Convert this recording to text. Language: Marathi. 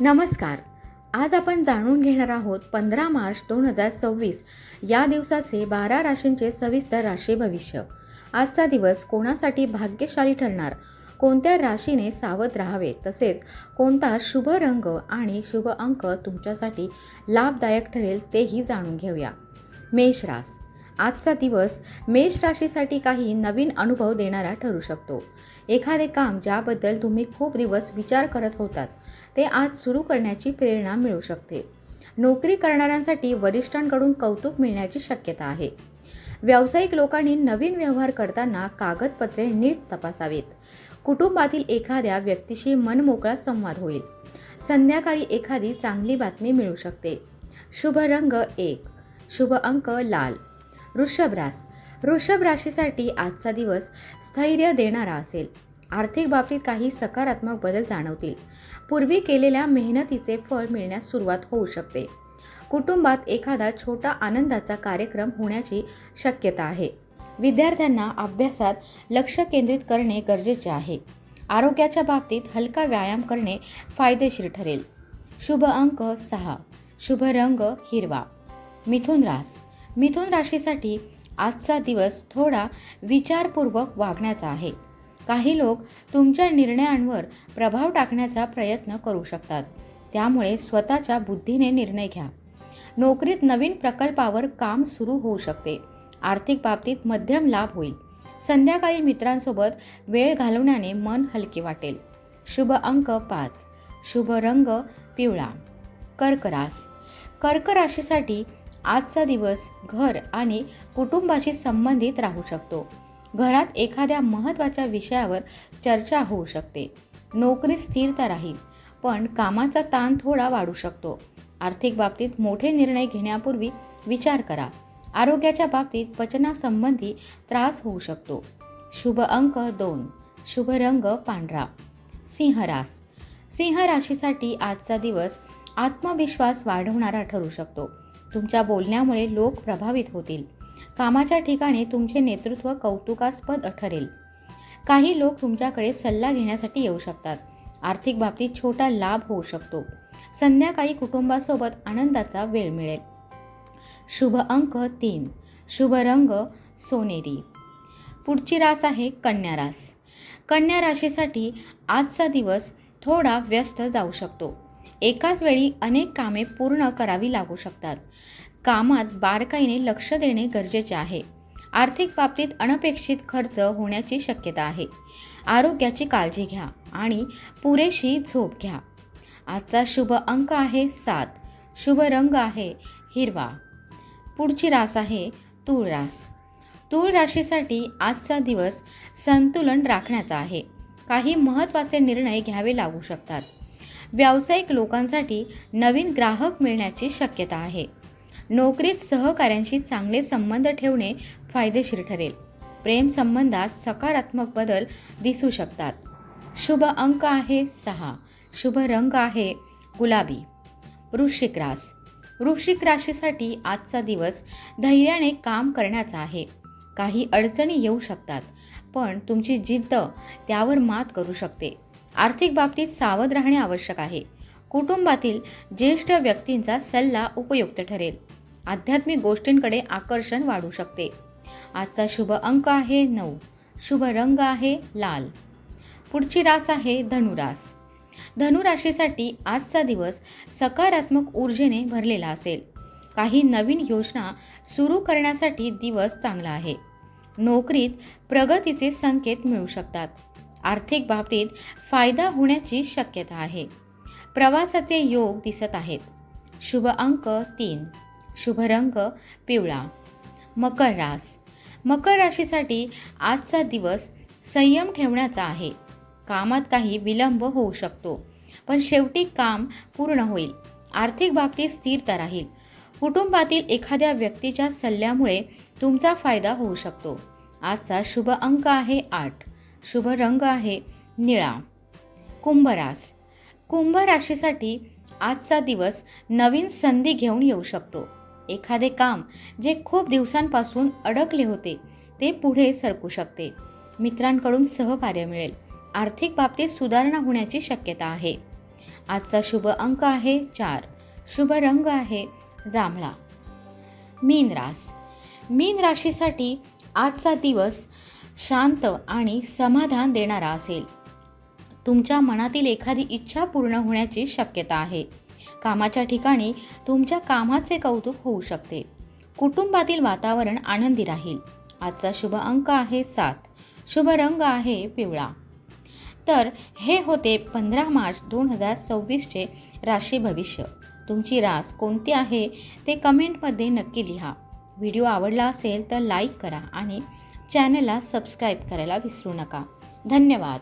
नमस्कार. आज आपण जाणून घेणार आहोत 15 मार्च 2026 या दिवसाचे 12 राशींचे सविस्तर राशी भविष्य. आजचा दिवस कोणासाठी भाग्यशाली ठरणार, कोणत्या राशीने सावध राहावे, तसेच कोणता शुभ रंग आणि शुभ अंक तुमच्यासाठी लाभदायक ठरेल तेही जाणून घेऊया. मेष रास. आजचा दिवस मेष राशीसाठी काही नवीन अनुभव देणारा ठरू शकतो. एखादे काम ज्याबद्दल तुम्ही खूप दिवस विचार करत होतात ते आज सुरू करण्याची प्रेरणा मिळू शकते. नोकरी करणाऱ्यांसाठी वरिष्ठांकडून कौतुक मिळण्याची शक्यता आहे. व्यावसायिक लोकांनी नवीन व्यवहार करताना कागदपत्रे नीट तपासावीत. कुटुंबातील एखाद्या व्यक्तीशी मनमोकळा संवाद होईल. संध्याकाळी एखादी चांगली बातमी मिळू शकते. शुभ रंग 1, शुभ अंक लाल. वृषभ रास. वृषभ राशीसाठी आजचा दिवस स्थैर्य देणारा असेल. आर्थिक बाबतीत काही सकारात्मक बदल जाणवतील. पूर्वी केलेल्या मेहनतीचे फळ मिळण्यास सुरुवात होऊ शकते. कुटुंबात एखादा छोटा आनंदाचा कार्यक्रम होण्याची शक्यता आहे. विद्यार्थ्यांना अभ्यासात लक्ष केंद्रित करणे गरजेचे आहे. आरोग्याच्या बाबतीत हलका व्यायाम करणे फायदेशीर ठरेल. शुभ अंक 6, शुभ रंग हिरवा. मिथुन रास. मिथुन राशीसाठी आजचा दिवस थोडा विचारपूर्वक वागण्याचा आहे. काही लोक तुमच्या निर्णयांवर प्रभाव टाकण्याचा प्रयत्न करू शकतात, त्यामुळे स्वतःच्या बुद्धीने निर्णय घ्या. नोकरीत नवीन प्रकल्पावर काम सुरू होऊ शकते. आर्थिक बाबतीत मध्यम लाभ होईल. संध्याकाळी मित्रांसोबत वेळ घालवण्याने मन हलके वाटेल. शुभ अंक 5, शुभ रंग पिवळा. कर्क रास. कर्क राशीसाठी आजचा दिवस घर आणि कुटुंबाशी संबंधित राहू शकतो. घरात एखाद्या महत्त्वाच्या विषयावर चर्चा होऊ शकते. नोकरीत स्थिरता राहील, पण कामाचा ताण थोडा वाढू शकतो. आर्थिक बाबतीत मोठे निर्णय घेण्यापूर्वी विचार करा. आरोग्याच्या बाबतीत पचनासंबंधी त्रास होऊ शकतो. शुभ अंक 2, शुभ रंग पांढरा. सिंह रास. सिंह राशीसाठी आजचा दिवस आत्मविश्वास वाढवणारा ठरू शकतो. तुमच्या बोलण्यामुळे लोक प्रभावित होतील. कामाच्या ठिकाणी तुमचे नेतृत्व कौतुकास्पद ठरेल. काही लोक तुमच्याकडे सल्ला घेण्यासाठी येऊ शकतात. आर्थिक बाबतीत छोटा लाभ होऊ शकतो. संध्याकाळी कुटुंबासोबत आनंदाचा वेळ मिळेल. शुभ अंक 3, शुभ रंग सोनेरी. पुढची रास आहे कन्या रास. कन्या राशीसाठी आजचा दिवस थोडा व्यस्त जाऊ शकतो. एकाच वेळी अनेक कामे पूर्ण करावी लागू शकतात. कामात बारकाईने लक्ष देणे गरजेचे आहे. आर्थिक बाबतीत अनपेक्षित खर्च होण्याची शक्यता आहे. आरोग्याची काळजी घ्या आणि पुरेशी झोप घ्या. आजचा शुभ अंक आहे 7, शुभ रंग आहे हिरवा. पुढची रास आहे तूळ रास. तूळ राशीसाठी आजचा दिवस संतुलन राखण्याचा आहे. काही महत्त्वाचे निर्णय घ्यावे लागू शकतात. व्यावसायिक लोकांसाठी नवीन ग्राहक मिळण्याची शक्यता आहे. नोकरीत सहकाऱ्यांशी चांगले संबंध ठेवणे फायदेशीर ठरेल. प्रेम संबंधात सकारात्मक बदल दिसू शकतात. शुभ अंक आहे 6, शुभ रंग आहे गुलाबी. वृश्चिक रास. वृश्चिक राशीसाठी आजचा दिवस धैर्याने काम करण्याचा आहे. काही अडचणी येऊ शकतात, पण तुमची जिद्द त्यावर मात करू शकते. आर्थिक बाबतीत सावध राहणे आवश्यक आहे. कुटुंबातील ज्येष्ठ व्यक्तींचा सल्ला उपयुक्त ठरेल. आध्यात्मिक गोष्टींकडे आकर्षण वाढू शकते. आजचा शुभ अंक आहे 9, शुभ रंग आहे लाल. पुढची रास आहे धनुरास. धनुराशीसाठी आजचा दिवस सकारात्मक ऊर्जेने भरलेला असेल. काही नवीन योजना सुरू करण्यासाठी दिवस चांगला आहे. नोकरीत प्रगतीचे संकेत मिळू शकतात. आर्थिक बाबतीत फायदा होण्याची शक्यता आहे. प्रवासाचे योग दिसत आहेत. शुभ अंक 3, शुभ रंग पिवळा. मकर रास. मकर राशीसाठी आजचा दिवस संयम ठेवण्याचा आहे. कामात काही विलंब होऊ शकतो, पण शेवटी काम पूर्ण होईल. आर्थिक बाबतीत स्थिरता राहील. कुटुंबातील एखाद्या व्यक्तीच्या सल्ल्यामुळे तुमचा फायदा होऊ शकतो. आजचा शुभ अंक आहे 8, शुभ रंग आहे निळा. कुंभ रास. कुंभ राशीसाठी आजचा दिवस नवीन संधी घेऊन येऊ शकतो. एखादे काम जे खूप दिवसांपासून अडकले होते ते पुढे सरकू शकते. मित्रांकडून सहकार्य मिळेल. आर्थिक बाबतीत सुधारणा होण्याची शक्यता आहे. आजचा शुभ अंक आहे 4. शुभ रंग आहे जांभळा. मीन राशीसाठी आजचा दिवस शांत आणि समाधान देणारा असेल. तुमच्या मनातील एखादी इच्छा पूर्ण होण्याची शक्यता आहे. कामाच्या ठिकाणी तुमच्या कामाचे कौतुक होऊ शकते. कुटुंबातील वातावरण आनंदी राहील. आजचा शुभ अंक आहे 7. शुभ रंग आहे पिवळा. तर हे होते 15 मार्च 2026चे राशी भविष्य. तुमची रास कोणती आहे ते कमेंटमध्ये नक्की लिहा. व्हिडिओ आवडला असेल तर लाईक करा आणि चॅनलला सबस्क्राईब करायला विसरू नका. धन्यवाद.